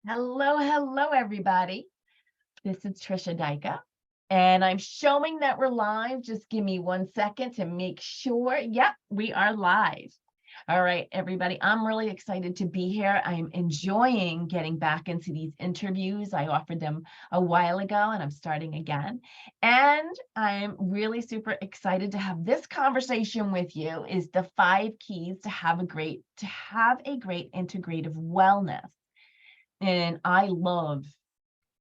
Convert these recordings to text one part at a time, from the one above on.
Hello, everybody. This is Trisha Dyka, and I'm showing that we're live. Just give me 1 second to make sure. Yep, we are live. All right, everybody, I'm really excited to be here. I'm enjoying getting back into these interviews. I offered them a while ago, and I'm starting again. And I'm really super excited to have this conversation with you. Is the 5 keys to have a great integrative wellness. And I love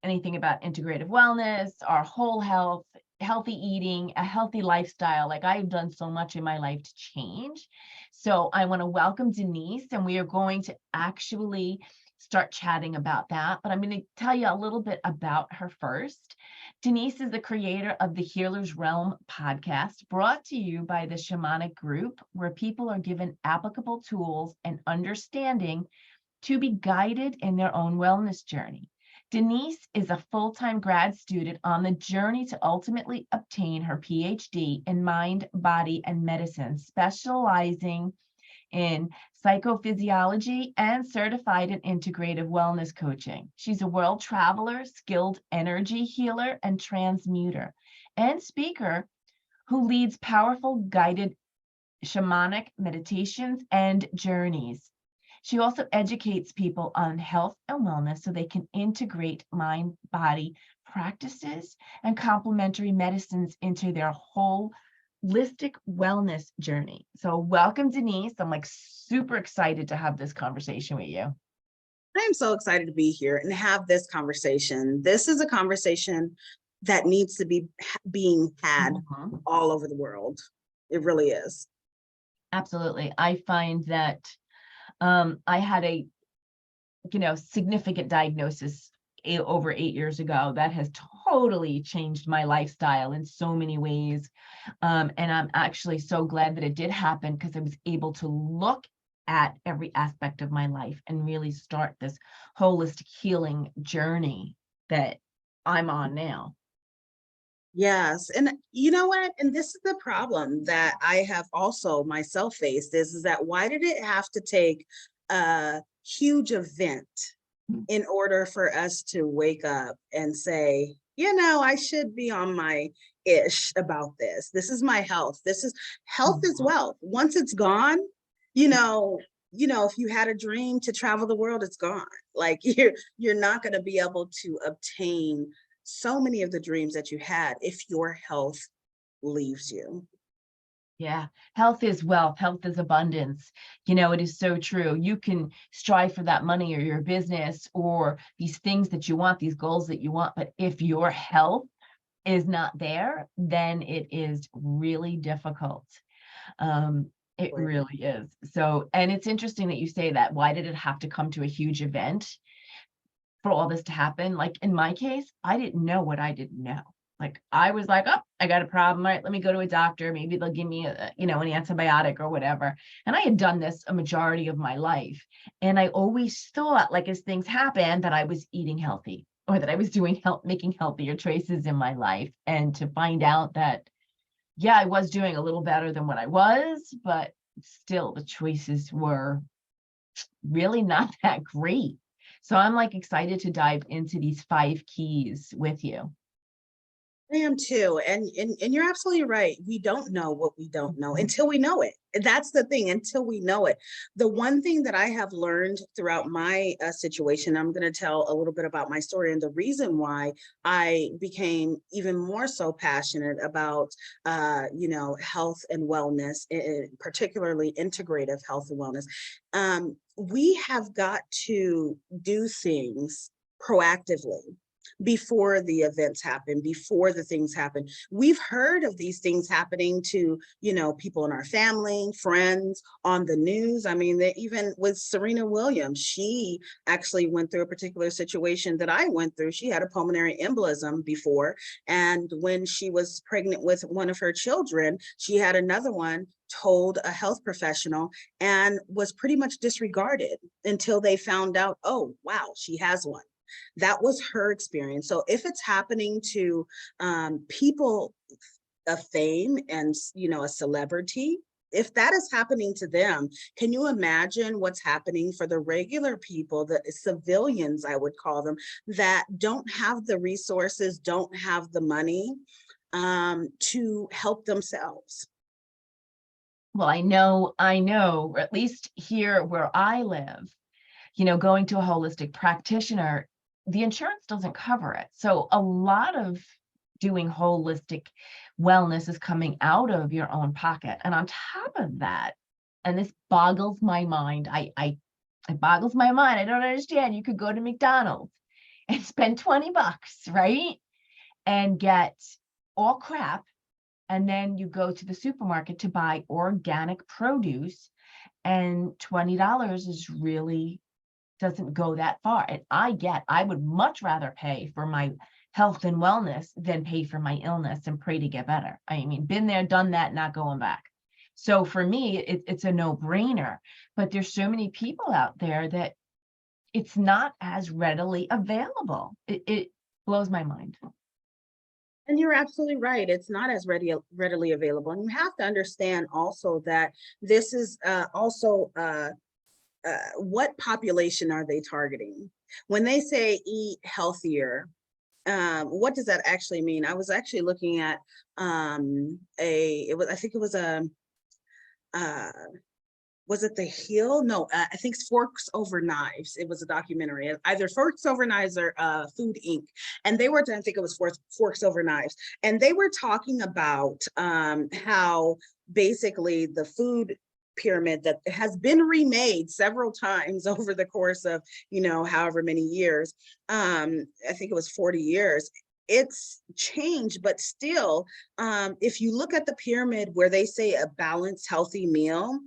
anything about integrative wellness, our whole health, healthy eating, a healthy lifestyle. Like I've done so much in my life to change. So I want to welcome Denise, and we are going to actually start chatting about that. But I'm going to tell you a little bit about her first. Denise is the creator of the Healer's Realm podcast, brought to you by the Shamanic Group, where people are given applicable tools and understanding to be guided in their own wellness journey. Denise is a full-time grad student on the journey to ultimately obtain her PhD in mind, body, and medicine, specializing in psychophysiology and certified in integrative wellness coaching. She's a world traveler, skilled energy healer, and transmuter, and speaker who leads powerful guided shamanic meditations and journeys. She also educates people on health and wellness so they can integrate mind body practices and complementary medicines into their holistic wellness journey. So welcome, Denise. I'm like super excited to have this conversation with you. I am so excited to be here and have this conversation. This is a conversation that needs to be being had all over the world. It really is. Absolutely. I find that I had a, significant diagnosis over 8 years ago that has totally changed my lifestyle in so many ways. And I'm actually so glad that it did happen, because I was able to look at every aspect of my life and really start this holistic healing journey that I'm on now. Yes. And you know what? And this is the problem that I have also myself faced is that why did it have to take a huge event in order for us to wake up and say, I should be on my ish about this. This is my health. Health is wealth. Once it's gone, if you had a dream to travel the world, it's gone. Like you're not going to be able to obtain so many of the dreams that you had if your health leaves you. Yeah, health is wealth, health is abundance. It is so true. You can strive for that money or your business or these things that you want, these goals that you want. But if your health is not there, then it is really difficult. It really is. So, and it's interesting that you say that. Why did it have to come to a huge event for all this to happen? Like in my case, I didn't know what I didn't know. Like I was like, oh, I got a problem. All right, let me go to a doctor. Maybe they'll give me an antibiotic or whatever. And I had done this a majority of my life. And I always thought, like, as things happened, that I was eating healthy or that I was making healthier choices in my life. And to find out that, yeah, I was doing a little better than what I was, but still the choices were really not that great. So I'm like excited to dive into these 5 keys with you. I am too. And you're absolutely right. We don't know what we don't know until we know it. That's the thing, until we know it. The one thing that I have learned throughout my situation, I'm going to tell a little bit about my story and the reason why I became even more so passionate about, health and wellness, particularly integrative health and wellness. We have got to do things proactively before the events happen, before the things happen. We've heard of these things happening to, people in our family, friends, on the news. I mean, even with Serena Williams, she actually went through a particular situation that I went through. She had a pulmonary embolism before. And when she was pregnant with one of her children, she had another one, told a health professional, and was pretty much disregarded until they found out, oh, wow, she has one. That was her experience. So if it's happening to people of fame and, a celebrity, if that is happening to them, can you imagine what's happening for the regular people, the civilians, I would call them, that don't have the resources, don't have the money to help themselves? Well, I know, or at least here where I live, going to a holistic practitioner, the insurance doesn't cover it. So a lot of doing holistic wellness is coming out of your own pocket. And on top of that, and this boggles my mind, it boggles my mind. I don't understand. You could go to McDonald's and spend 20 bucks, right? And get all crap. And then you go to the supermarket to buy organic produce, and $20 is really doesn't go that far. And I would much rather pay for my health and wellness than pay for my illness and pray to get better. I mean, been there, done that, not going back. So for me, it's a no-brainer. But there's so many people out there that it's not as readily available. It blows my mind. And you're absolutely right. It's not as readily available. And you have to understand also that this is what population are they targeting? When they say eat healthier, what does that actually mean? I was actually looking at I think it was was it The Hill? No, I think it's Forks Over Knives. It was a documentary, either Forks Over Knives or Food Inc. And they were, I think it was Forks Over Knives. And they were talking about how basically the food pyramid that has been remade several times over the course of, however many years, I think it was 40 years. It's changed, but still, if you look at the pyramid where they say a balanced, healthy meal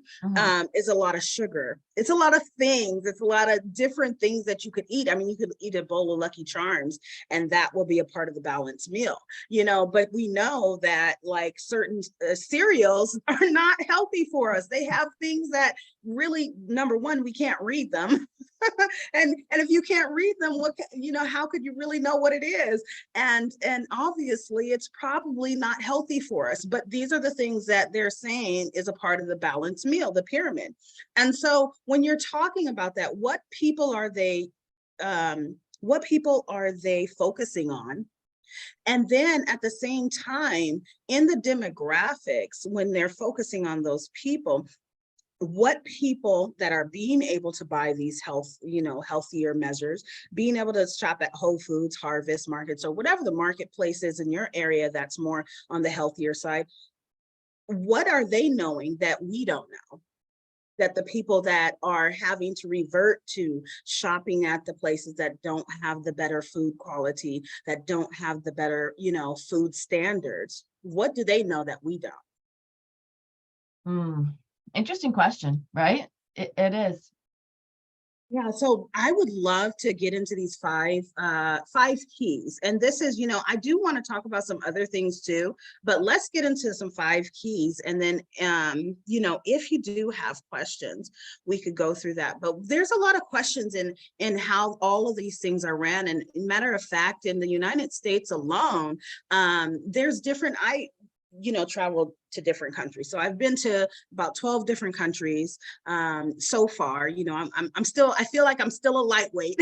is a lot of sugar. It's a lot of things. It's a lot of different things that you could eat. I mean, you could eat a bowl of Lucky Charms and that will be a part of the balanced meal, but we know that like certain cereals are not healthy for us. They have things that really, number one, we can't read them. and if you can't read them, how could you really know what it is? And obviously it's probably not healthy for us, but these are the things that they're saying is a part of the balanced meal, the pyramid. And so when you're talking about that, what people are they focusing on? And then at the same time, in the demographics, when they're focusing on those people, what people that are being able to buy these healthier measures, being able to shop at Whole Foods, Harvest Markets, or whatever the marketplace is in your area that's more on the healthier side, what are they knowing that we don't know? That the people that are having to revert to shopping at the places that don't have the better food quality, that don't have the better, food standards, what do they know that we don't? Interesting question, right? It is. Yeah, so I would love to get into these five keys. And this is, I do want to talk about some other things too, but let's get into some 5 keys. And then, if you do have questions, we could go through that. But there's a lot of questions in how all of these things are ran. And matter of fact, in the United States alone, there's different, traveled to different countries. So I've been to about 12 different countries so far. I'm still, I feel like I'm still a lightweight,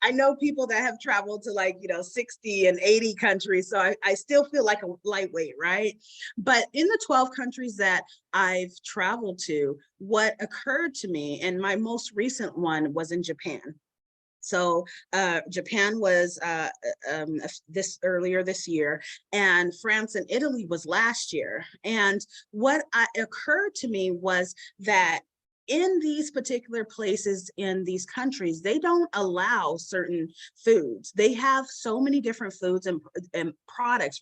I know people that have traveled to 60 and 80 countries. So I still feel like a lightweight, right? But in the 12 countries that I've traveled to, what occurred to me, and my most recent one was in Japan. So Japan was earlier this year, and France and Italy was last year. And what occurred to me was that in these particular places, in these countries, they don't allow certain foods. They have so many different foods and products,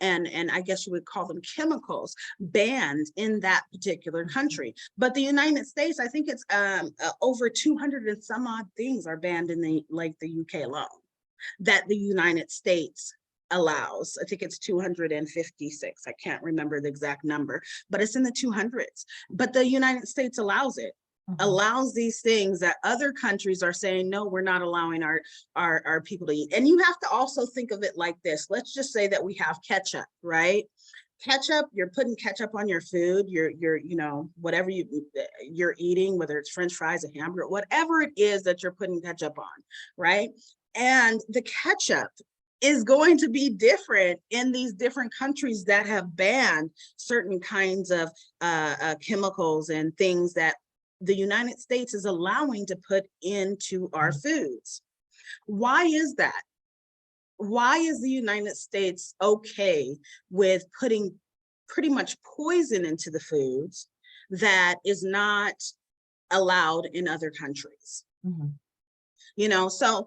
and I guess you would call them chemicals, banned in that particular country. But the United States, I think it's over 200 and some odd things are banned in the UK alone, that the United States allows. I think it's 256. I can't remember the exact number, but it's in the 200s. But the United States allows it. Allows these things that other countries are saying, no, we're not allowing our people to eat. And you have to also think of it like this. Let's just say that we have ketchup, right? ketchup, you're putting ketchup on your food, you know, whatever you're eating, whether it's French fries, a hamburger, whatever it is that you're putting ketchup on, right? And the ketchup is going to be different in these different countries that have banned certain kinds of chemicals and things that the United States is allowing to put into our foods. Why is that? Why is the United States okay with putting pretty much poison into the foods that is not allowed in other countries? Mhm. You know, so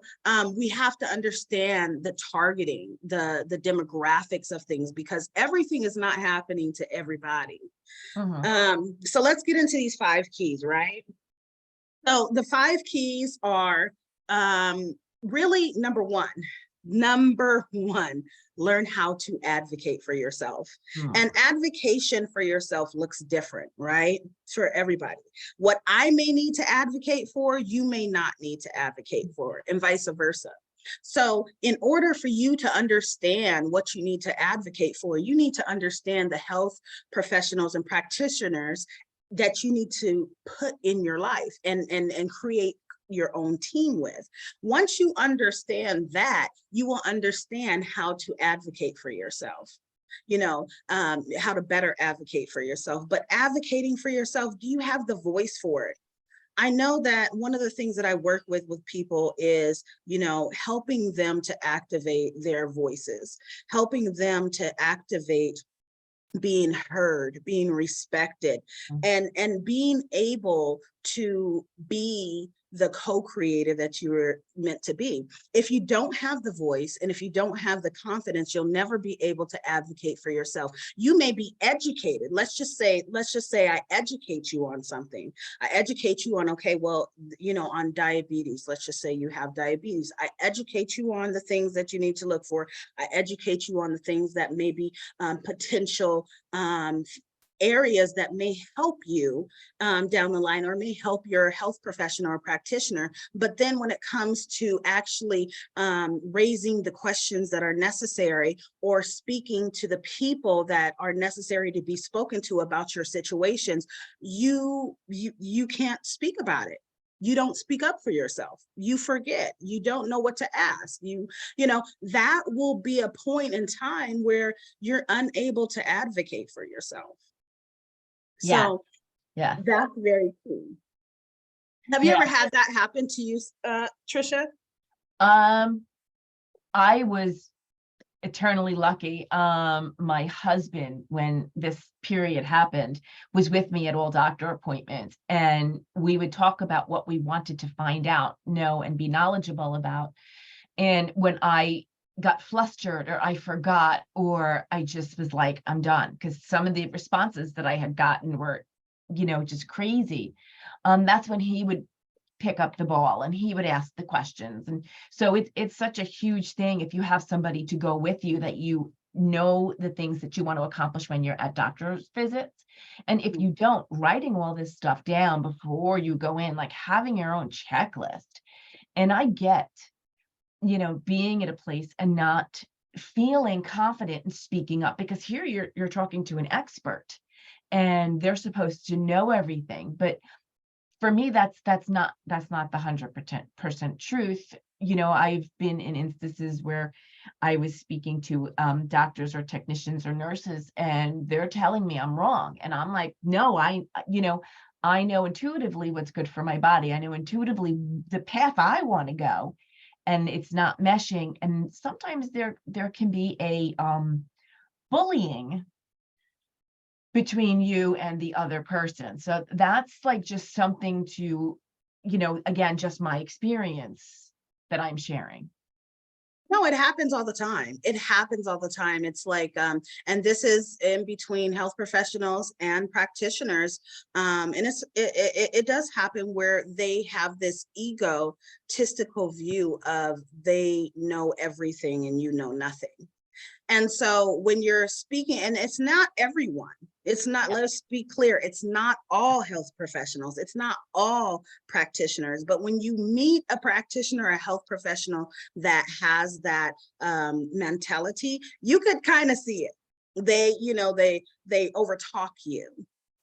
we have to understand the targeting, the demographics of things, because everything is not happening to everybody. Mhm. So let's get into these 5 keys, right? So the 5 keys are really number one, learn how to advocate for yourself. Mm. And advocation for yourself looks different, right? For everybody. What I may need to advocate for, you may not need to advocate for, and vice versa. So in order for you to understand what you need to advocate for, you need to understand the health professionals and practitioners that you need to put in your life and create your own team with. Once you understand that, you will understand how to advocate for yourself, you know, how to better advocate for yourself. But advocating for yourself, do you have the voice for it? I know that one of the things that I work with people is, you know, helping them to activate their voices, helping them to activate being heard, being respected, Mm. and being able to be the co-creator that you were meant to be. If you don't have the voice and if you don't have the confidence, you'll never be able to advocate for yourself. You may be educated. Let's just say I educate you on something. I educate you on, okay, well, you know, on diabetes. Let's just say you have diabetes. I educate you on the things that you need to look for. I educate you on the things that may be potential areas that may help you down the line, or may help your health professional or practitioner. But then when it comes to actually raising the questions that are necessary, or speaking to the people that are necessary to be spoken to about your situations, you can't speak about it. You don't speak up for yourself. You forget. You don't know what to ask. You know, that will be a point in time where you're unable to advocate for yourself. Yeah. So Yeah. that's very key. Have you Yeah. ever had that happen to you, Trisha? Um, I was eternally lucky. My husband, when this period happened, was with me at all doctor appointments, and we would talk about what we wanted to find out, know, and be knowledgeable about. And when I got flustered, or I forgot, or I just was like, I'm done, because some of the responses that I had gotten were, you know, just crazy. That's when he would pick up the ball and he would ask the questions. And so it's such a huge thing if you have somebody to go with you, that you know the things that you want to accomplish when you're at doctor's visits. And if you don't, writing all this stuff down before you go in, like having your own checklist. And I get, you know, being at a place and not feeling confident in speaking up, because here you're talking to an expert and they're supposed to know everything. But for me, that's not the 100% truth. You know, I've been in instances where I was speaking to doctors or technicians or nurses, and they're telling me I'm wrong, and I'm like, no, you know, I know intuitively what's good for my body. I know intuitively the path I want to go, and it's not meshing. And sometimes there can be a bullying between you and the other person. So that's like just something to, you know, again, just my experience that I'm sharing. No, it happens all the time. It happens all the time. It's like, and this is in between health professionals and practitioners. And it does happen where they have this egotistical view of they know everything and you know nothing. And so when you're speaking, and it's not everyone, it's not, let us be clear, it's not all health professionals, it's not all practitioners, but when you meet a practitioner, a health professional that has that mentality, you could kind of see it. They, they overtalk you.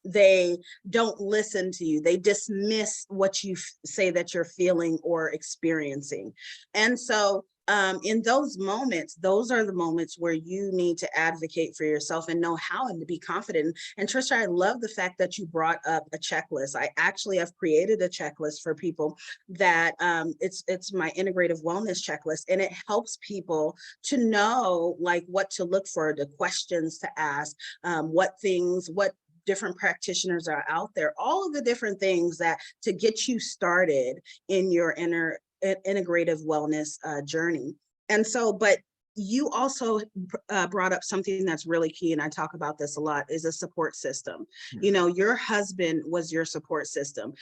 They don't listen to you. They dismiss what you say that you're feeling or experiencing. And so in those moments, those are the moments where you need to advocate for yourself and know how and to be confident. And Trisha, I love the fact that you brought up a checklist. I actually have created a checklist for people that it's my integrative wellness checklist, and it helps people to know like what to look for, the questions to ask, what different practitioners are out there, all of the different things that to get you started in your integrative wellness journey. And so, but you also brought up something that's really key, and I talk about this a lot, is a support system. Your husband was your support system.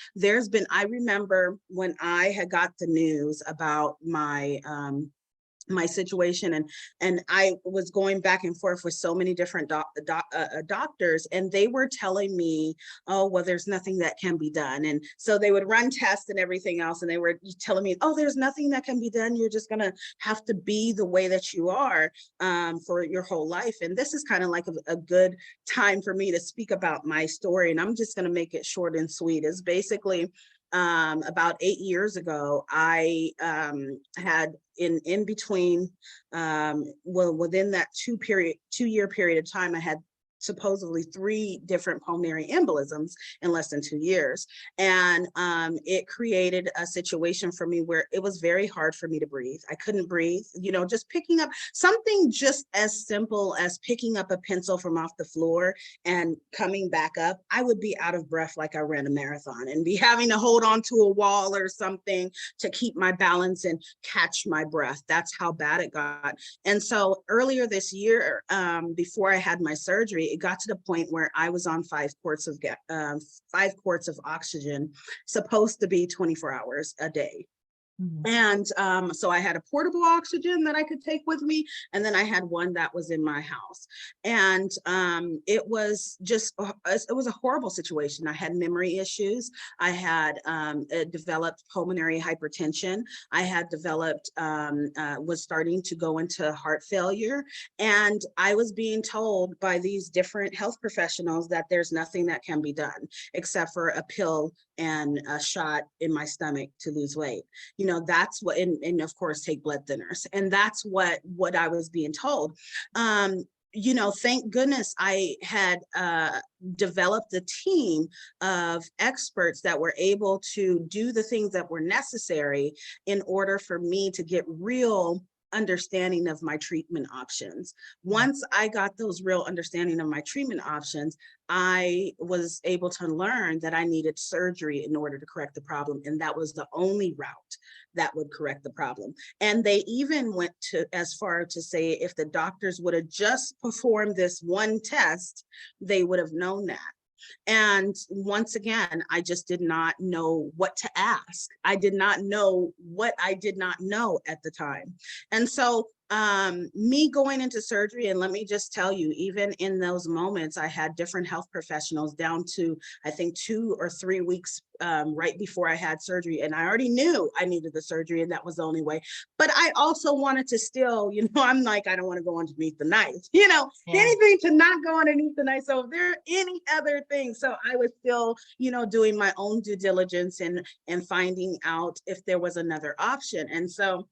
I remember when I had got the news about my situation, and I was going back and forth with so many different doctors, and they were telling me, oh, well, there's nothing that can be done. And so they would run tests and everything else, and they were telling me, oh, there's nothing that can be done. You're just gonna have to be the way that you are for your whole life. And this is kind of like a good time for me to speak about my story, and I'm just gonna make it short and sweet. It's basically about 8 years ago, I had in between, within that 2-year period of time, I had supposedly 3 different pulmonary embolisms in less than 2 years. And it created a situation for me where it was very hard for me to breathe. I couldn't breathe, just picking up something just as simple as picking up a pencil from off the floor and coming back up. I would be out of breath like I ran a marathon and be having to hold on to a wall or something to keep my balance and catch my breath. That's how bad it got. And so earlier this year, before I had my surgery, it got to the point where I was on 5 quarts of oxygen, supposed to be 24 hours a day. And so I had a portable oxygen that I could take with me, and then I had one that was in my house. And it was a horrible situation. I had memory issues. I had developed pulmonary hypertension. I had developed, was starting to go into heart failure. And I was being told by these different health professionals that there's nothing that can be done except for a pill and a shot in my stomach to lose weight. That's what, and of course take blood thinners. And that's what I was being told. Thank goodness I had developed a team of experts that were able to do the things that were necessary in order for me to get real understanding of my treatment options. Once I got those real understanding of my treatment options, I was able to learn that I needed surgery in order to correct the problem. And that was the only route that would correct the problem. And they even went as far to say, if the doctors would have just performed this one test, they would have known that. And once again, I just did not know what to ask. I did not know what I did not know at the time. And so me going into surgery, and let me just tell you, even in those moments, I had different health professionals down to, I think, 2 or 3 weeks right before I had surgery. And I already knew I needed the surgery, and that was the only way. But I also wanted to still, I'm like, I don't want to go underneath the knife, anything to not go underneath the knife. So if there are any other things, so I was still, doing my own due diligence and finding out if there was another option. And so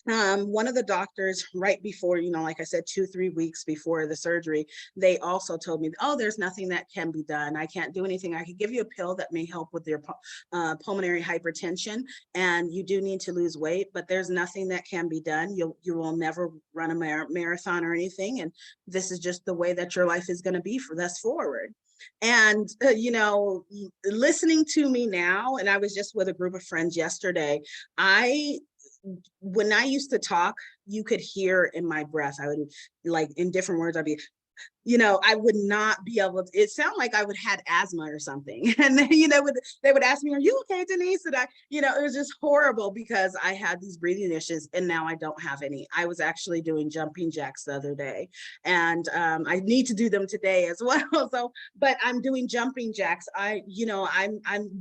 one of the doctors right before, like I said, 2-3 weeks before the surgery, they also told me, oh, there's nothing that can be done. I can't do anything. I could give you a pill that may help with your pulmonary hypertension, and you do need to lose weight, but there's nothing that can be done. You will never run a marathon or anything. And this is just the way that your life is going to be for thus forward. And, listening to me now, and I was just with a group of friends yesterday, when I used to talk, you could hear in my breath, I would, like, in different words, I'd be, I would not be able to, it sounded like I would had asthma or something. And then, they would ask me, are you okay, Denise? And it was just horrible because I had these breathing issues, and now I don't have any. I was actually doing jumping jacks the other day, and I need to do them today as well. So, but I'm doing jumping jacks. I'm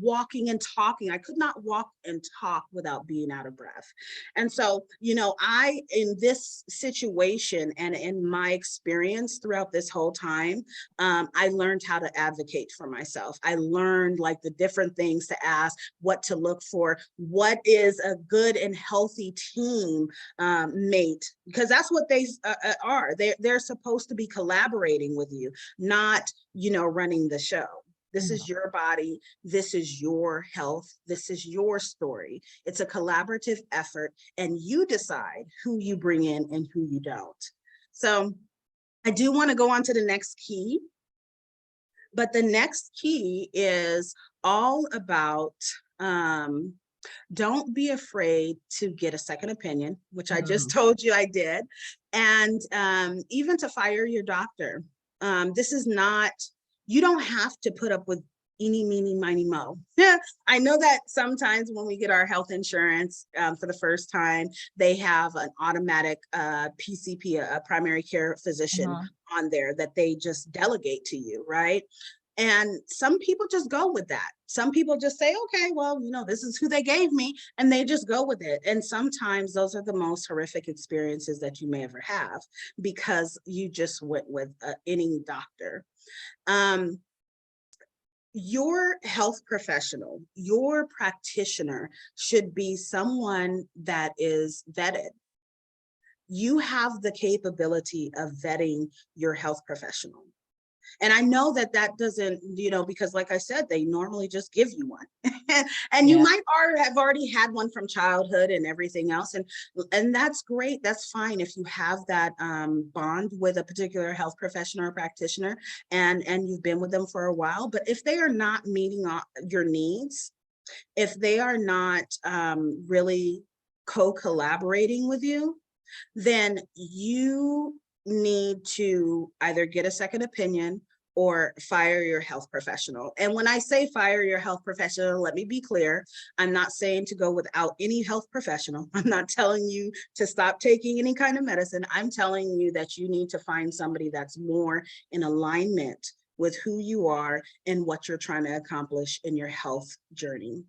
walking and talking. I could not walk and talk without being out of breath. And so, in this situation and in my experience throughout throughout this whole time, I learned how to advocate for myself. I learned like the different things to ask, what to look for, what is a good and healthy team mate, because that's what they are. They're supposed to be collaborating with you, not, running the show. This is your body. This is your health. This is your story. It's a collaborative effort, and you decide who you bring in and who you don't. So I do want to go on to the next key, but the next key is all about don't be afraid to get a second opinion, which I just told you I did, and even to fire your doctor. This is not, you don't have to put up with eeny, meeny, miny, mo. I know that sometimes when we get our health insurance for the first time, they have an automatic PCP, a primary care physician on there that they just delegate to you, right? And some people just go with that. Some people just say, okay, well, this is who they gave me, and they just go with it. And sometimes those are the most horrific experiences that you may ever have, because you just went with any doctor. Your health professional, your practitioner should be someone that is vetted. You have the capability of vetting your health professional. And I know that doesn't, because like I said, they normally just give you one. And you might have already had one from childhood and everything else. And that's great. That's fine if you have that bond with a particular health professional or practitioner and you've been with them for a while. But if they are not meeting your needs, if they are not really co-collaborating with you, then you need to either get a second opinion or fire your health professional. And when I say fire your health professional, let me be clear. I'm not saying to go without any health professional. I'm not telling you to stop taking any kind of medicine. I'm telling you that you need to find somebody that's more in alignment with who you are and what you're trying to accomplish in your health journey.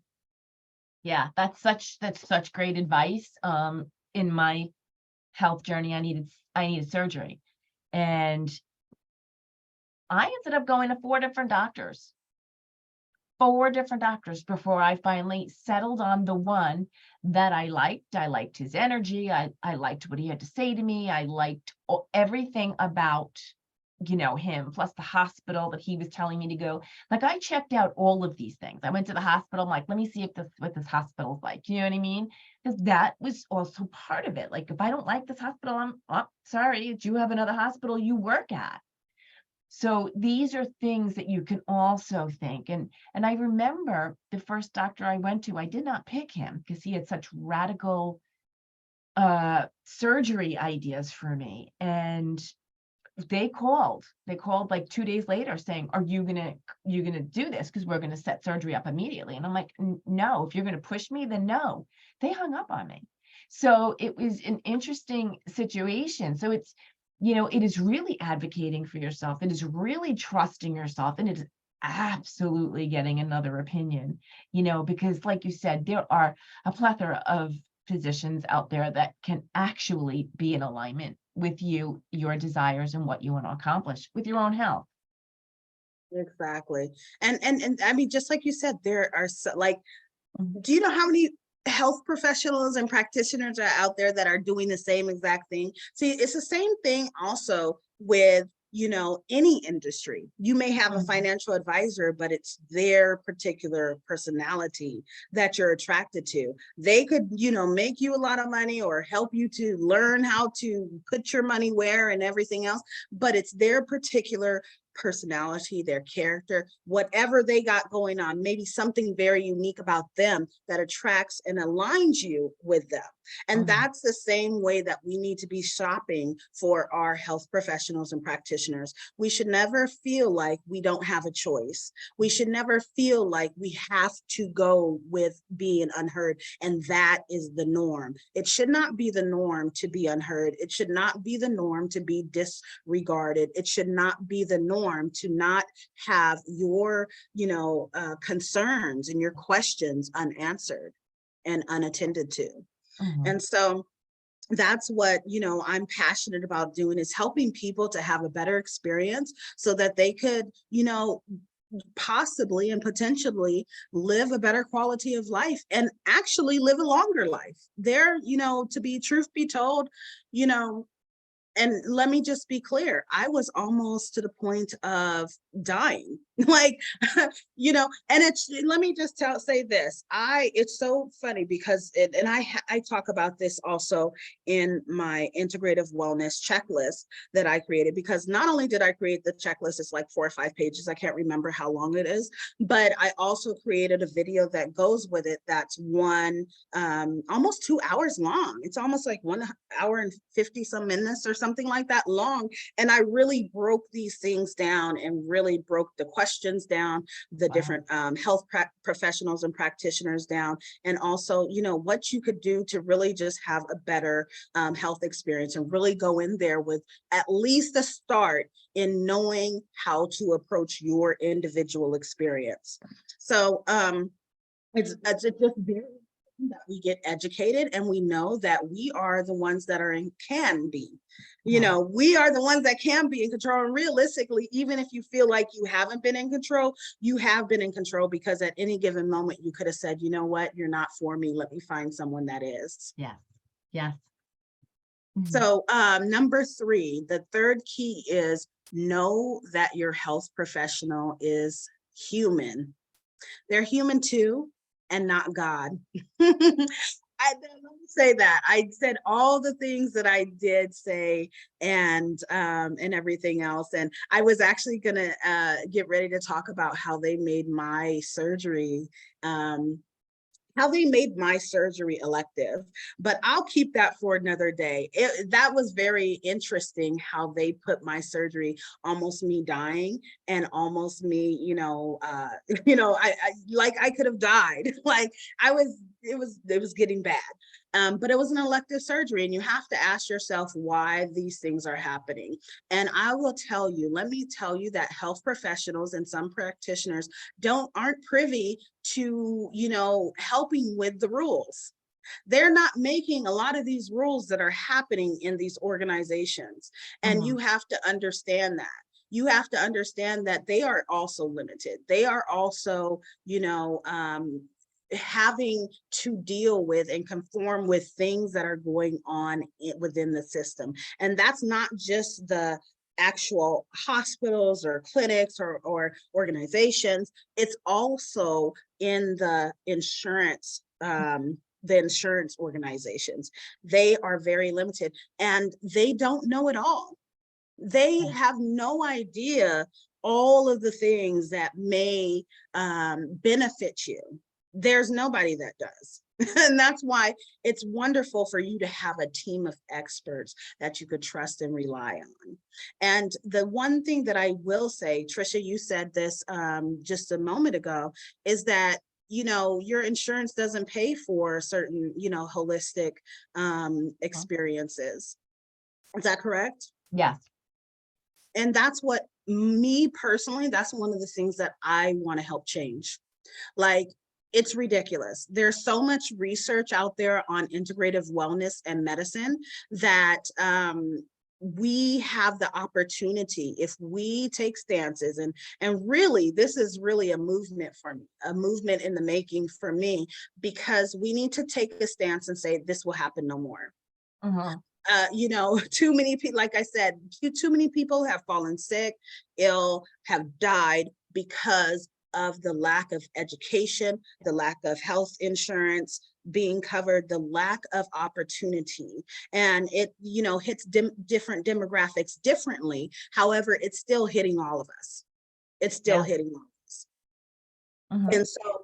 Yeah, that's such great advice. In my health journey, I needed surgery, and I ended up going to four different doctors before I finally settled on the one that I liked. I liked his energy. I liked what he had to say to me. I liked everything about him, plus the hospital that he was telling me to go. Like, I checked out all of these things. I went to the hospital. I'm like, let me see what this hospital's like. You know what I mean? Because that was also part of it. Like, if I don't like this hospital, I'm sorry, do you have another hospital you work at? So these are things that you can also think. And I remember the first doctor I went to, I did not pick him because he had such radical surgery ideas for me. And they called like 2 days later saying, are you gonna do this? Because we're gonna set surgery up immediately. And I'm like, no, if you're gonna push me, then no. They hung up on me. So it was an interesting situation. So it's, it is really advocating for yourself. It is really trusting yourself. And it is absolutely getting another opinion, because like you said, there are a plethora of physicians out there that can actually be in alignment with you, your desires, and what you want to accomplish with your own health. Exactly. And I mean, just like you said, there are do you know how many health professionals and practitioners are out there that are doing the same exact thing? See, it's the same thing also with any industry. You may have a financial advisor, but it's their particular personality that you're attracted to. They could, make you a lot of money or help you to learn how to put your money where and everything else, but it's their particular personality, their character, whatever they got going on, maybe something very unique about them that attracts and aligns you with them. And that's the same way that we need to be shopping for our health professionals and practitioners. We should never feel like we don't have a choice. We should never feel like we have to go with being unheard, and that is the norm. It should not be the norm to be unheard. It should not be the norm to be disregarded. It should not be the norm to not have your, concerns and your questions unanswered and unattended to. And so that's what, I'm passionate about doing, is helping people to have a better experience so that they could, possibly and potentially live a better quality of life and actually live a longer life. To be truth be told, you know, and let me just be clear, I was almost to the point of dying. Like, and let me just say this. It's so funny because I talk about this also in my integrative wellness checklist that I created, because not only did I create the checklist, it's like 4 or 5 pages. I can't remember how long it is, but I also created a video that goes with it. That's almost 2 hours long. It's almost like 1 hour and 50 some minutes or something like that long. And I really broke these things down and really broke the questions down, the different health professionals and practitioners down, and also, what you could do to really just have a better health experience, and really go in there with at least a start in knowing how to approach your individual experience. So it's just very that we get educated and we know that we are the ones that can be, we are the ones that can be in control. And realistically, even if you feel like you haven't been in control, you have been in control, because at any given moment you could have said, you know what, you're not for me. Let me find someone that is. Yeah. Yeah. So number 3, the third key is know that your health professional is human. They're human too, and not God. Let me say that. I said all the things that I did say, and everything else. And I was actually gonna get ready to talk about how they made my surgery elective, but I'll keep that for another day. That was very interesting how they put my surgery, almost me dying and almost me, I like I could have died. Like it was getting bad. But it was an elective surgery, and you have to ask yourself why these things are happening. And let me tell you that health professionals and some practitioners aren't privy to, helping with the rules. They're not making a lot of these rules that are happening in these organizations. And you have to understand that. You have to understand that they are also limited. They are also, having to deal with and conform with things that are going on within the system. And that's not just the actual hospitals or clinics or organizations. It's also in the insurance organizations. They are very limited, and they don't know it all. They have no idea all of the things that may benefit you. There's nobody that does. And that's why it's wonderful for you to have a team of experts that you could trust and rely on. And the one thing that I will say, Trisha, you said this just a moment ago, is that your insurance doesn't pay for certain, holistic experiences. Is that correct? Yes. And that's what, me personally, that's one of the things that I want to help change. Like, it's ridiculous. There's so much research out there on integrative wellness and medicine that we have the opportunity, if we take stances, and really, this is really a movement for me, a movement in the making for me, because we need to take a stance and say, this will happen no more. Too many people, like I said, too many people have fallen sick, ill, have died because of the lack of education, the lack of health insurance being covered, the lack of opportunity. And it, hits different demographics differently. However, it's still hitting all of us. It's still hitting all of us. And so,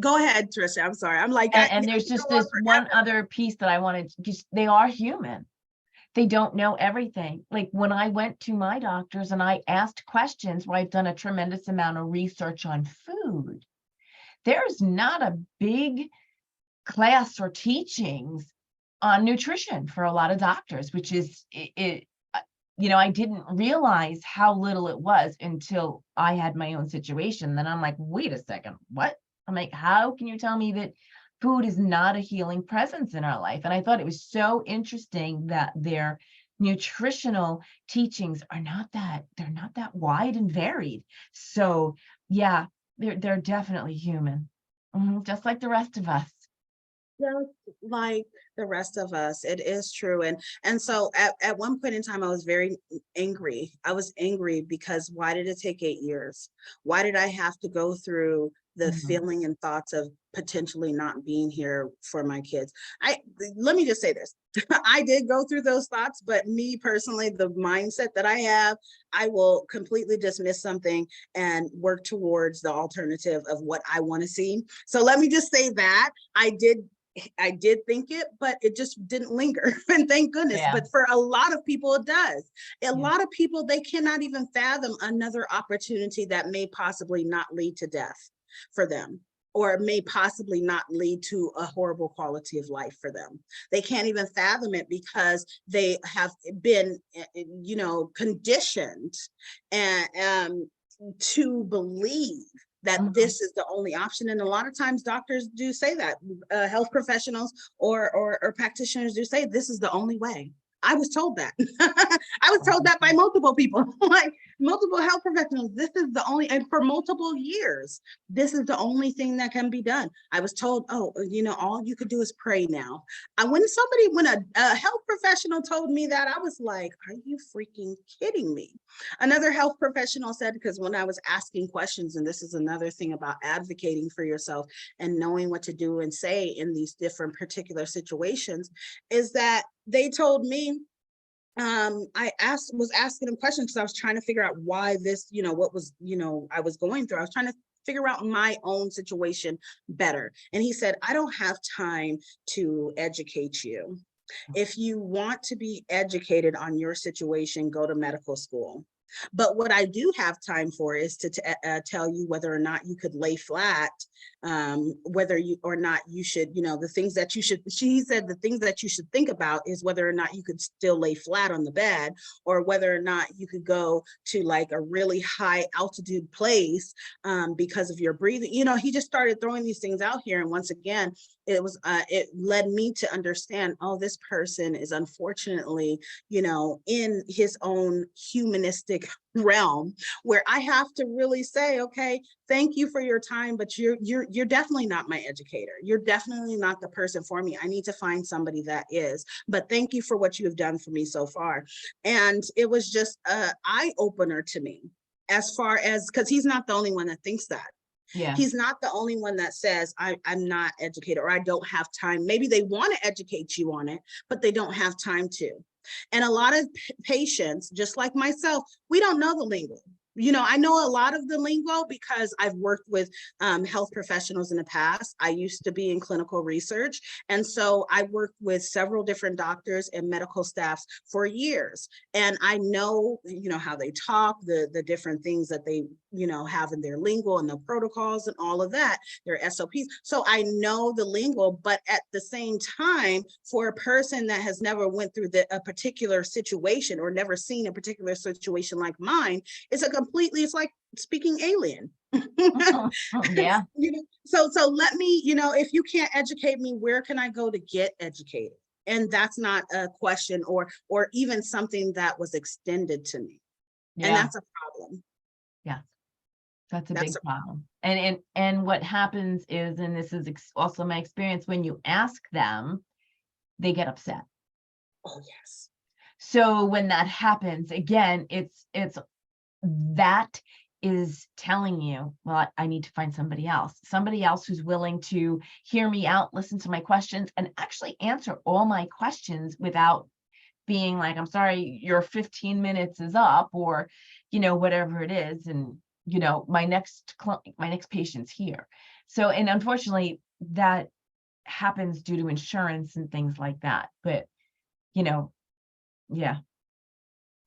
go ahead, Trisha. I'm sorry. I'm like, and there's just this one other piece that I wanted, because they are human. They don't know everything. Like when I went to my doctors and I asked questions, where I've done a tremendous amount of research on food, there's not a big class or teachings on nutrition for a lot of doctors, which is I didn't realize how little it was until I had my own situation. Then I'm like, wait a second, what? I'm like, how can you tell me that food is not a healing presence in our life. And I thought it was so interesting that their nutritional teachings are they're not that wide and varied. So yeah, they're definitely human. Just like the rest of us. Just like the rest of us, it is true. And so at one point in time, I was very angry. I was angry because why did it take 8 years? Why did I have to go through the Mhm. feeling and thoughts of potentially not being here for my kids? Let me just say this. I did go through those thoughts, but me personally, the mindset that I have, I will completely dismiss something and work towards the alternative of what I want to see. So let me just say that I did think it, but it just didn't linger. And thank goodness. Yeah. But for a lot of people, it does. A Yeah. lot of people, they cannot even fathom another opportunity that may possibly not lead to death for them, or may possibly not lead to a horrible quality of life for them. They can't even fathom it because they have been, conditioned and to believe that Mhm. this is the only option. And a lot of times doctors do say that, health professionals or practitioners do say this is the only way. I was told that. I was told that by multiple people, like multiple health professionals. This is the only, and for multiple years, this is the only thing that can be done. I was told, oh, all you could do is pray now. When a health professional told me that, I was like, are you freaking kidding me? Another health professional said, because when I was asking questions, and this is another thing about advocating for yourself and knowing what to do and say in these different particular situations, is that they told me, was asking them questions because I was trying to figure out why this, what was, I was going through. I was trying to figure out my own situation better. And he said, I don't have time to educate you. If you want to be educated on your situation, go to medical school. But what I do have time for is to tell you whether or not you could lay flat, whether you or not you should, the things that you should, she said the things that you should think about is whether or not you could still lay flat on the bed, or whether or not you could go to like a really high altitude place because of your breathing. He just started throwing these things out here. And once again, it led me to understand, oh, this person is unfortunately, in his own humanistic realm, where I have to really say, okay, thank you for your time, but you're definitely not my educator. You're definitely not the person for me. I need to find somebody that is. But thank you for what you have done for me so far. And it was just an eye opener to me, as far as, because he's not the only one that thinks that. Yeah. He's not the only one that says, I'm not educated, or I don't have time. Maybe they want to educate you on it, but they don't have time to. And a lot of patients, just like myself, we don't know the lingo. I know a lot of the lingo because I've worked with health professionals in the past. I used to be in clinical research. And so I worked with several different doctors and medical staffs for years. And I know, how they talk, the different things that they, have in their lingo and the protocols and all of that, their SOPs. So I know the lingo, but at the same time, for a person that has never went through a particular situation or never seen a particular situation like mine, it's like speaking alien. Yeah. So let me, if you can't educate me, where can I go to get educated? And that's not a question or even something that was extended to me. And Yeah. that's a problem. Yeah. That's a That's big a problem. And what happens is, and this is also my experience, when you ask them, they get upset. Oh yes. So when that happens, again, it's that is telling you, well, I need to find somebody else who's willing to hear me out, listen to my questions, and actually answer all my questions without being like, I'm sorry, your 15 minutes is up, or, whatever it is. And, my next patient's here. So, and unfortunately that happens due to insurance and things like that. But, yeah.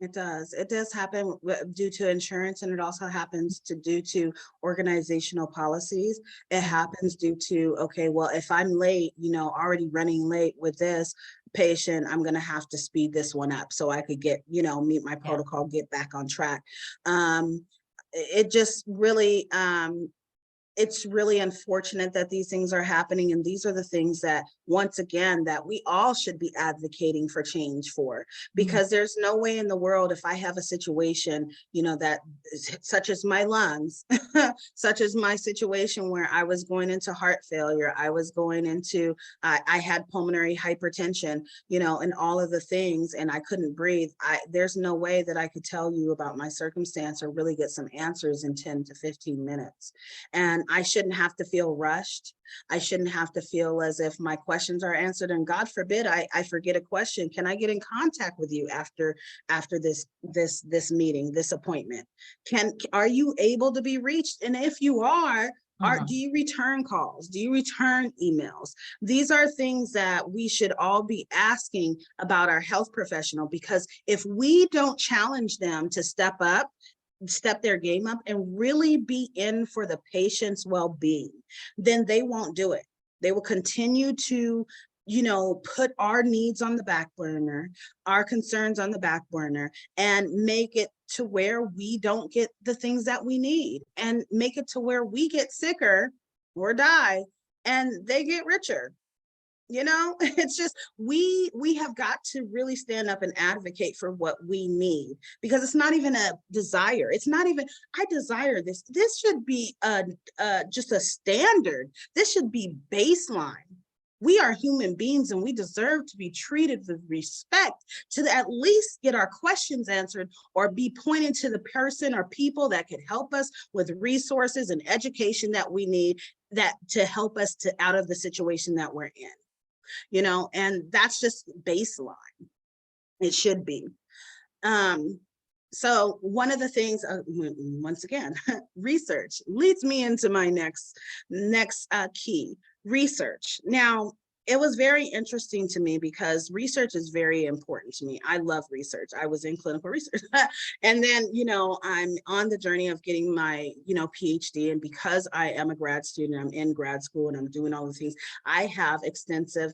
It does. It does happen due to insurance, and it also happens due to organizational policies. It happens due to, okay, well, if I'm late, already running late with this patient, I'm going to have to speed this one up so I could get, meet my Yeah. protocol, get back on track. It just really, it's really unfortunate that these things are happening. And these are the things that, once again, that we all should be advocating for change for, because there's no way in the world, if I have a situation, that such as my lungs, such as my situation where I was going into heart failure, I was going into, I had pulmonary hypertension, and all of the things, and I couldn't breathe. There's no way that I could tell you about my circumstance or really get some answers in 10 to 15 minutes. And I shouldn't have to feel rushed. I shouldn't have to feel as if my questions are answered. And God forbid I forget a question. Can I get in contact with you after this meeting, this appointment? Are you able to be reached? And if you are, do you return calls? Do you return emails? These are things that we should all be asking about our health professional, because if we don't challenge them to step their game up and really be in for the patient's well-being, then they won't do it. They will continue to, put our needs on the back burner, our concerns on the back burner, and make it to where we don't get the things that we need, and make it to where we get sicker or die and they get richer. It's just, we have got to really stand up and advocate for what we need, because it's not even a desire. It's not even, I desire this. This should be just a standard. This should be baseline. We are human beings and we deserve to be treated with respect, to at least get our questions answered or be pointed to the person or people that could help us with resources and education that we need, that to help us to out of the situation that we're in. And that's just baseline. It should be. So one of the things, once again, research leads me into my next key, research. Now, it was very interesting to me because research is very important to me. I love research. I was in clinical research. And then, I'm on the journey of getting my, PhD. And because I am a grad student, I'm in grad school and I'm doing all the things, I have extensive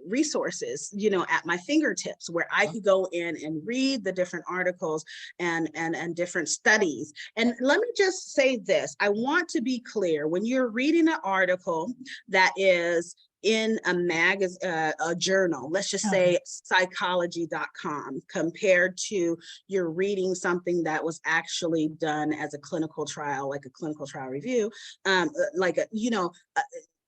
resources, at my fingertips, where I could go in and read the different articles and different studies. And let me just say this. I want to be clear. When you're reading an article that is in a journal, let's just say psychology.com, compared to you're reading something that was actually done as a clinical trial, like a clinical trial review,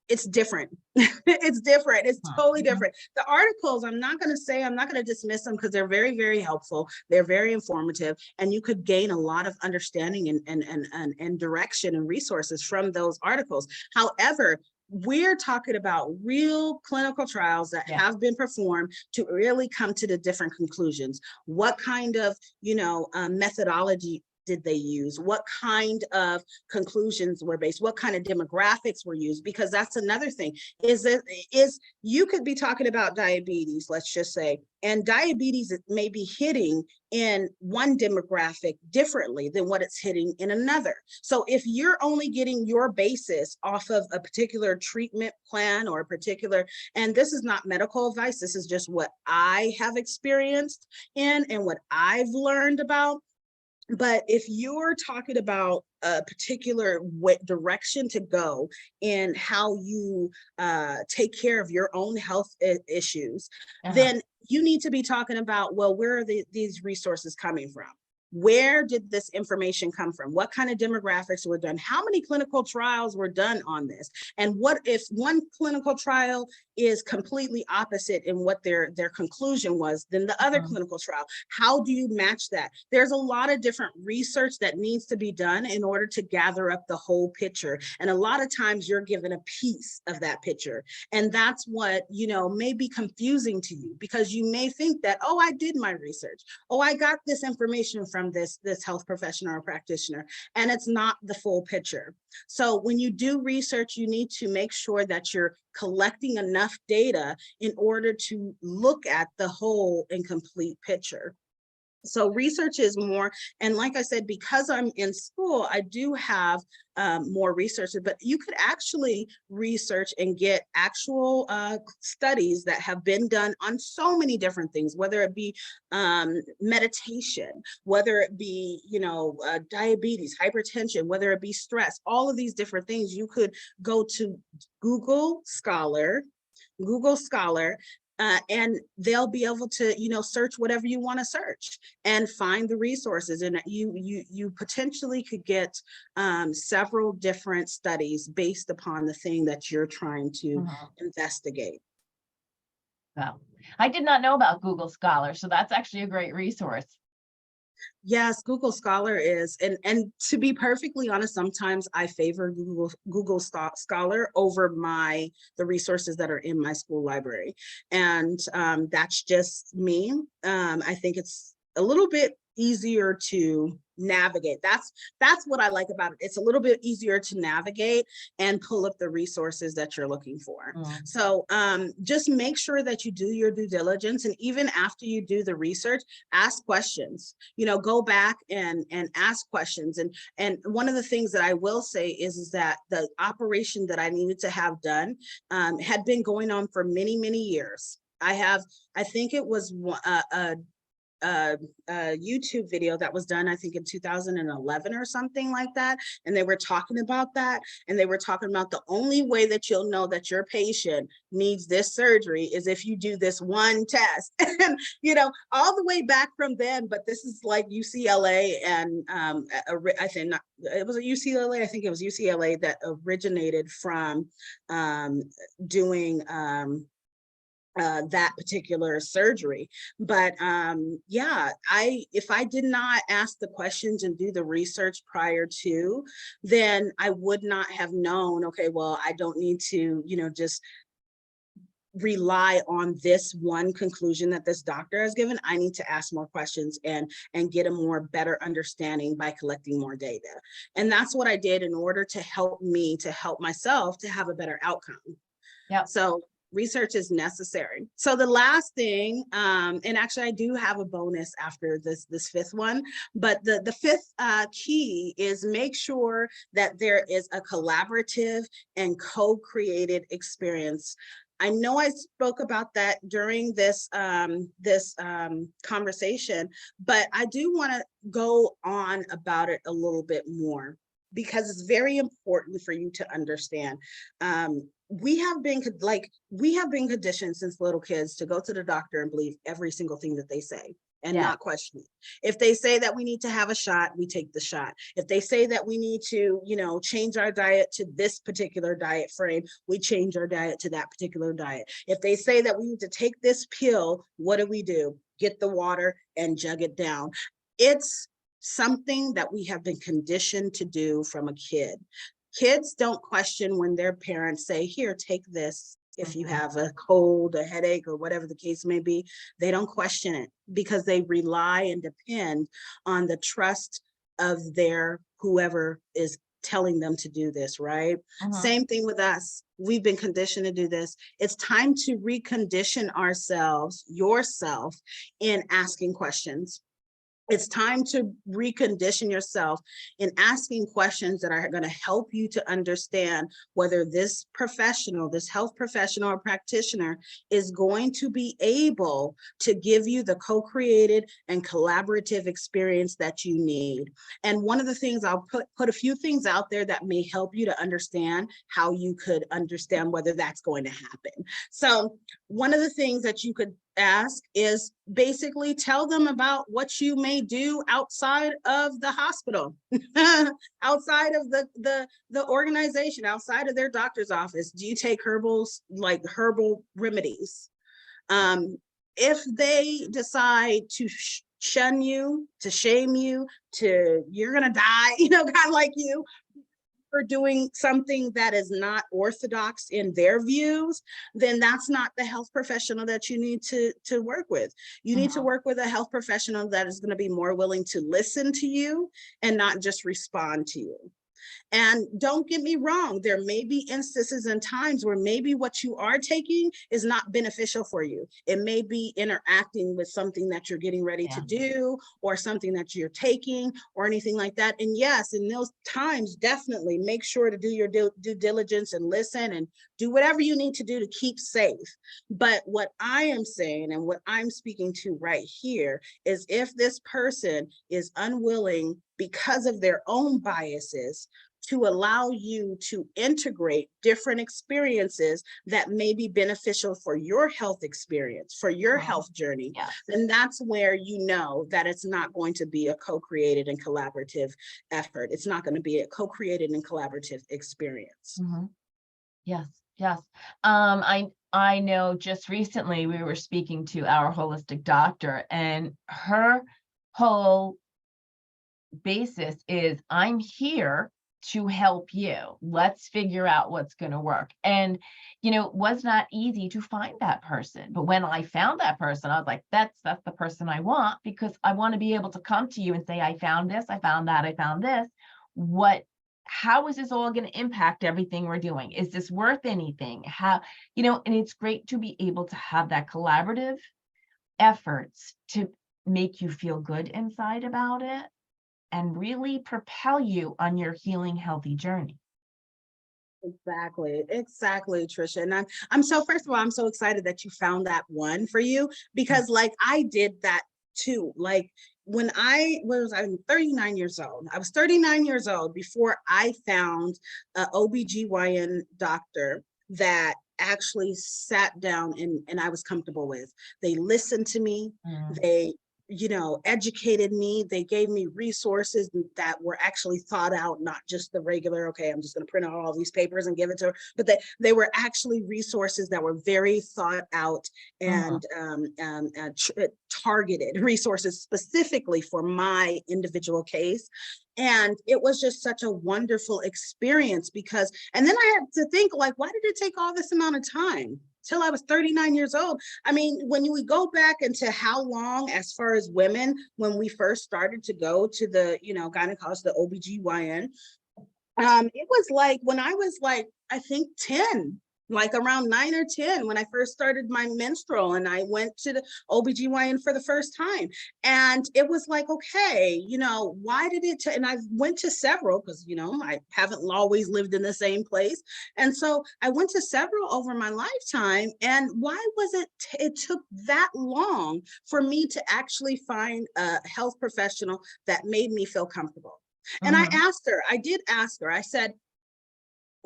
it's different. It's different. It's totally different. The articles, I'm not going to dismiss them, because they're very, very helpful. They're very informative, and you could gain a lot of understanding and direction and resources from those articles. However, we're talking about real clinical trials that have been performed to really come to the different conclusions. What kind of, methodology did they use? What kind of conclusions were based? What kind of demographics were used? Because that's another thing, is you could be talking about diabetes, let's just say, and diabetes may be hitting in one demographic differently than what it's hitting in another. So if you're only getting your basis off of a particular treatment plan or a particular, and this is not medical advice, this is just what I have experienced in and what I've learned about. But if you're talking about a particular direction to go in how you take care of your own health issues, then you need to be talking about, well, where are these resources coming from? Where did this information come from? What kind of demographics were done? How many clinical trials were done on this? And what if one clinical trial is completely opposite in what their conclusion was than the other clinical trial? How do you match that? There's a lot of different research that needs to be done in order to gather up the whole picture. And a lot of times you're given a piece of that picture. And that's what, may be confusing to you, because you may think that, oh, I did my research. Oh, I got this information from this health professional or practitioner, and it's not the full picture. So when you do research, you need to make sure that you're collecting enough data in order to look at the whole and complete picture. So research is more, and like I said, because I'm in school, I do have more researchers, but you could actually research and get actual studies that have been done on so many different things, whether it be meditation, whether it be, diabetes, hypertension, whether it be stress, all of these different things. You could go to Google Scholar, Google Scholar, and they'll be able to, search whatever you want to search and find the resources. And you potentially could get several different studies based upon the thing that you're trying to investigate. Wow. I did not know about Google Scholar, so that's actually a great resource. Yes, Google Scholar is, and to be perfectly honest, sometimes I favor Google Scholar over the resources that are in my school library, and that's just me. I think it's a little bit easier to navigate. That's what I like about it. It's a little bit easier to navigate and pull up the resources that you're looking for. So just make sure that you do your due diligence, and even after you do the research, ask questions. Go back and ask questions. And one of the things that I will say is that the operation that I needed to have done had been going on for many years. I think it was a YouTube video that was done, I think in 2011 or something like that. And they were talking about that. And they were talking about the only way that you'll know that your patient needs this surgery is if you do this one test. And, all the way back from then, but this is like UCLA and I think not, it was a UCLA, I think it was UCLA that originated from doing that particular surgery. But if I did not ask the questions and do the research prior to, then I would not have known, okay, well, I don't need to, just rely on this one conclusion that this doctor has given. I need to ask more questions and get a more better understanding by collecting more data. And that's what I did in order to help myself to have a better outcome. Yeah. So research is necessary. So the last thing, and actually I do have a bonus after this fifth one, but the fifth key is make sure that there is a collaborative and co-created experience. I know I spoke about that during this conversation, but I do want to go on about it a little bit more, because it's very important for you to understand. We have been conditioned since little kids to go to the doctor and believe every single thing that they say and not question it. If they say that we need to have a shot, we take the shot. If they say that we need to, change our diet to this particular diet frame, we change our diet to that particular diet. If they say that we need to take this pill, what do? Get the water and jug it down. It's something that we have been conditioned to do from a kid. Kids don't question when their parents say, here, take this. If you have a cold, a headache, or whatever the case may be, they don't question it because they rely and depend on the trust of their whoever is telling them to do this, right? Same thing with us. We've been conditioned to do this. It's time to recondition yourself in asking questions. It's time to recondition yourself in asking questions that are going to help you to understand whether this professional, this health professional or practitioner is going to be able to give you the co-created and collaborative experience that you need. And one of the things, I'll put a few things out there that may help you to understand how you could understand whether that's going to happen. So one of the things that you could ask is basically tell them about what you may do outside of the hospital, outside of the organization, outside of their doctor's office. Do you take herbal remedies? If they decide to shun you, to shame you, you're gonna die, kind of like you, for doing something that is not orthodox in their views, then that's not the health professional that you need to work with. You need to work with a health professional that is going to be more willing to listen to you and not just respond to you. And don't get me wrong, there may be instances and times where maybe what you are taking is not beneficial for you. It may be interacting with something that you're getting ready to Yeah. do, or something that you're taking, or anything like that. And yes, in those times, definitely make sure to do your due diligence and listen and do whatever you need to do to keep safe. But what I am saying and what I'm speaking to right here is, if this person is unwilling because of their own biases to allow you to integrate different experiences that may be beneficial for your health experience, for your health journey, Yes. then that's where you know that it's not going to be a co-created and collaborative effort. It's not going to be a co-created and collaborative experience. Mhm. Yes, yes. I know just recently we were speaking to our holistic doctor, and her whole basis is, I'm here to help you. Let's figure out what's going to work. And, it was not easy to find that person. But when I found that person, I was like, that's the person I want, because I want to be able to come to you and say, I found this, I found that, I found this. How is this all going to impact everything we're doing? Is this worth anything? And it's great to be able to have that collaborative efforts to make you feel good inside about it and really propel you on your healing, healthy journey. Exactly, Trisha. And I'm so, first of all, I'm so excited that you found that one for you, because like I did that too. Like when I'm 39 years old. I was 39 years old before I found a OBGYN doctor that actually sat down and I was comfortable with. They listened to me. Mm. They educated me. They gave me resources that were actually thought out, not just the regular, okay, I'm just going to print out all these papers and give it to her, but they were actually resources that were very thought out and targeted resources specifically for my individual case. And it was just such a wonderful experience, because, and then I had to think, like, why did it take all this amount of time? Till I was 39 years old. I mean, when we go back into how long, as far as women, when we first started to go to the, gynecologist, the OBGYN, it was like when I was like, I think 10, like around 9 or 10, when I first started my menstrual, and I went to the OBGYN for the first time. And it was like, okay, why did it and I went to several, because I haven't always lived in the same place. And so I went to several over my lifetime. And why was it took that long for me to actually find a health professional that made me feel comfortable? And I did ask her, I said,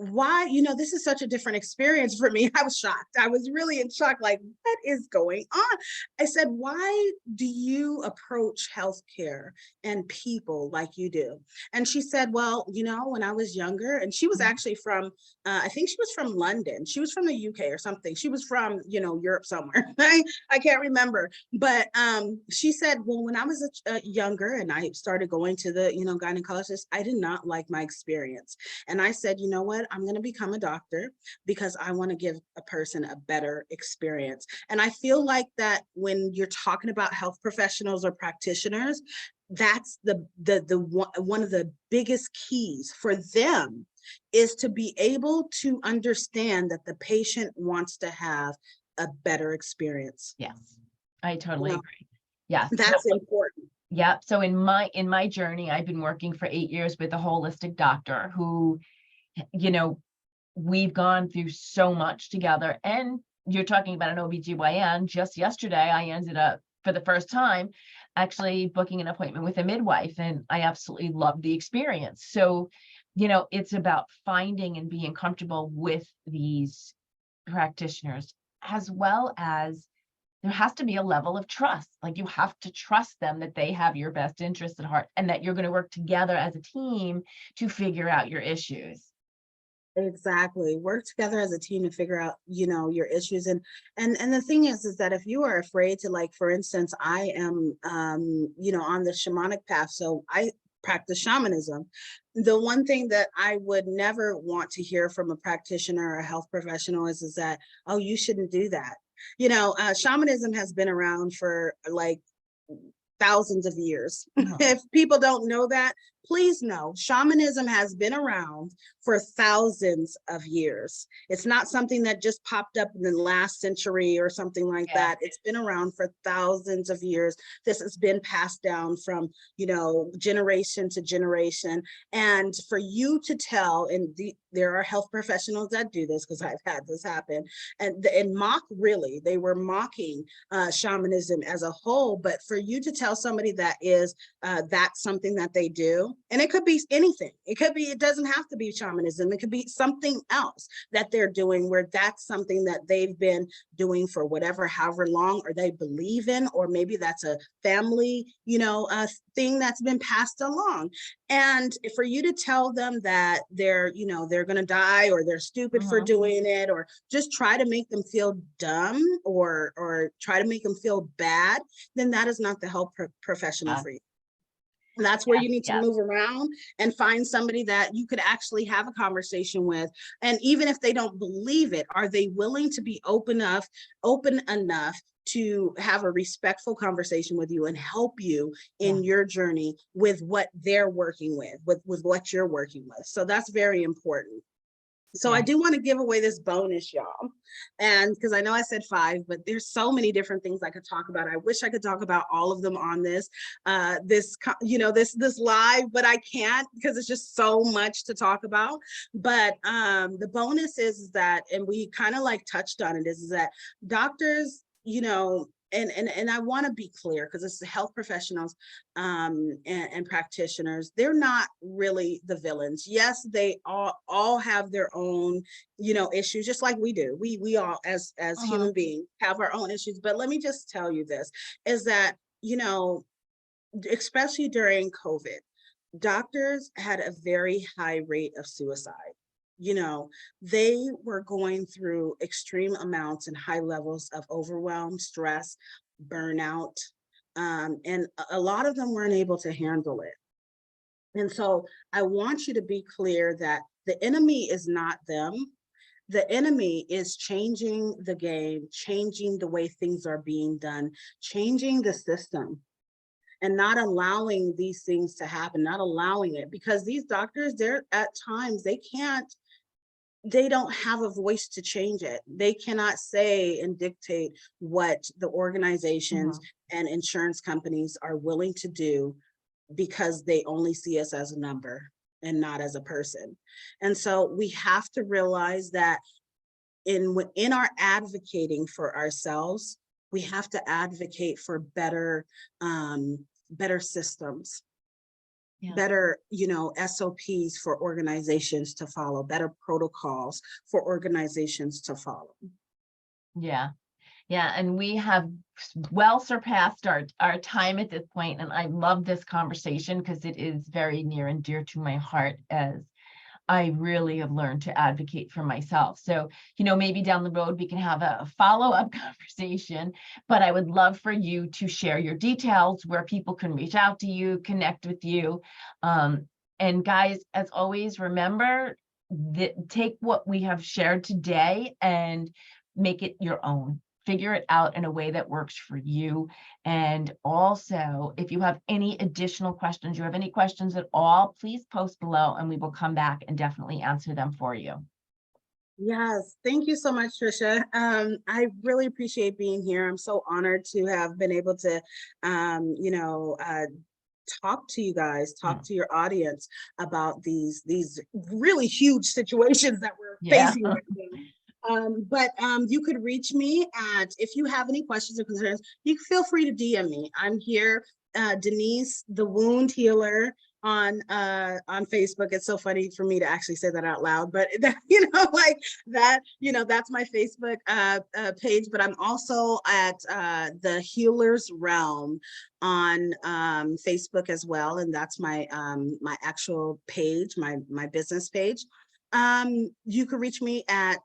why, this is such a different experience for me. I was shocked. I was really in shock, like, what is going on? I said, why do you approach healthcare and people like you do? And she said, well, when I was younger, and she was actually from, I think she was from London. She was from the UK or something. She was from, Europe somewhere. I can't remember. But she said, well, when I was younger and I started going to the, gynecologist, I did not like my experience. And I said, you know what? I'm going to become a doctor because I want to give a person a better experience. And I feel like that when you're talking about health professionals or practitioners, that's the one of the biggest keys for them, is to be able to understand that the patient wants to have a better experience. Yes, I totally agree. Yes. That's important. Yeah. So in my journey, I've been working for 8 years with a holistic doctor who, we've gone through so much together. And you're talking about an OBGYN. Just yesterday, I ended up, for the first time, actually booking an appointment with a midwife, and I absolutely loved the experience. So, it's about finding and being comfortable with these practitioners, as well as there has to be a level of trust. Like, you have to trust them that they have your best interest at heart, and that you're going to work together as a team to figure out your issues. Exactly. Work together as a team to figure out, your issues. And the thing is that if you are afraid to, like, for instance, I am, on the shamanic path. So I practice shamanism. The one thing that I would never want to hear from a practitioner or a health professional is that, oh, you shouldn't do that. Shamanism has been around for like thousands of years. Oh, If people don't know that, please know shamanism has been around for thousands of years. It's not something that just popped up in the last century or something like yeah, that. It's been around for thousands of years. This has been passed down from, generation to generation. And for you to tell, and there are health professionals that do this, because I've had this happen, and mock, really, they were mocking shamanism as a whole. But for you to tell somebody that is that's something that they do, and it could be anything. It doesn't have to be shamanism. It could be something else that they're doing, where that's something that they've been doing for however long, or they believe in, or maybe that's a family, thing that's been passed along. And for you to tell them that they're going to die, or they're stupid for doing it, or just try to make them feel dumb, or try to make them feel bad, then that is not the health professional yeah, for you. And that's where yeah, you need to yeah, move around and find somebody that you could actually have a conversation with. And even if they don't believe it, are they willing to be open enough to have a respectful conversation with you and help you yeah, in your journey with what they're working with what you're working with. So that's very important. So I yeah. do want to give away this bonus, y'all. And because I know I said 5, but there's so many different things I could talk about. I wish I could talk about all of them on this live, but I can't, because it's just so much to talk about. But the bonus is that, and we kind of like touched on it, is that doctors, and I want to be clear, because it's the health professionals and practitioners, they're not really the villains. Yes, they all have their own, issues, just like we do. We all, as human beings, have our own issues. But let me just tell you this, is that, especially during COVID, doctors had a very high rate of suicide. They were going through extreme amounts and high levels of overwhelm, stress, burnout, and a lot of them weren't able to handle it. And so I want you to be clear that the enemy is not them. The enemy is changing the game, changing the way things are being done, changing the system, and not allowing these things to happen, not allowing it, because these doctors, they're at times, they don't have a voice to change it. They cannot say and dictate what the organizations and insurance companies are willing to do, because they only see us as a number and not as a person. And so we have to realize that in our advocating for ourselves, we have to advocate for better systems, better, SOPs for organizations to follow, better protocols for organizations to follow. Yeah. Yeah, and we have well surpassed our time at this point, and I love this conversation because it is very near and dear to my heart, as I really have learned to advocate for myself. So, maybe down the road we can have a follow-up conversation, but I would love for you to share your details, where people can reach out to you, connect with you. And guys, as always, remember that take what we have shared today and make it your own. Figure it out in a way that works for you. And also, if you have any additional questions, you have any questions at all, please post below and we will come back and definitely answer them for you. Yes, thank you so much, Trisha. I really appreciate being here. I'm so honored to have been able to, talk to you guys, talk to your audience about these really huge situations that we're facing right now. But you could reach me if you have any questions or concerns, you can feel free to DM me. I'm here, Denise, the wound healer, on Facebook. It's so funny for me to actually say that out loud, but like that, that's my Facebook page. But I'm also at the Healer's Realm on Facebook as well, and that's my my actual page, my business page. You can reach me at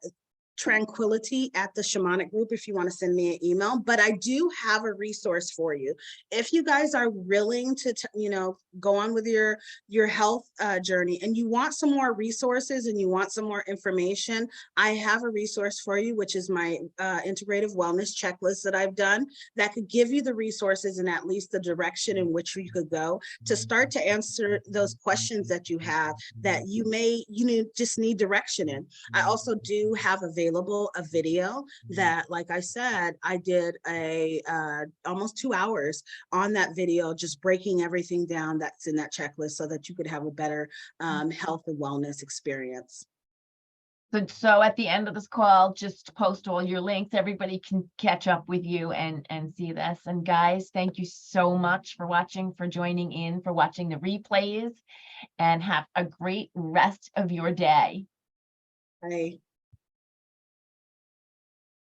Tranquility at the Shamanic Group if you want to send me an email. But I do have a resource for you. If you guys are willing to, go on with your health journey and you want some more resources and you want some more information, I have a resource for you, which is my integrative wellness checklist that I've done that could give you the resources and at least the direction in which you could go to start to answer those questions that you have that you just need direction in. I also do have available a video that, like I said, I did a almost 2 hours on that video, just breaking everything down that's in that checklist so that you could have a better health and wellness experience. So at the end of this call, just post all your links. Everybody can catch up with you and see this. And guys, thank you so much for watching, for joining in, for watching the replays, and have a great rest of your day. Bye.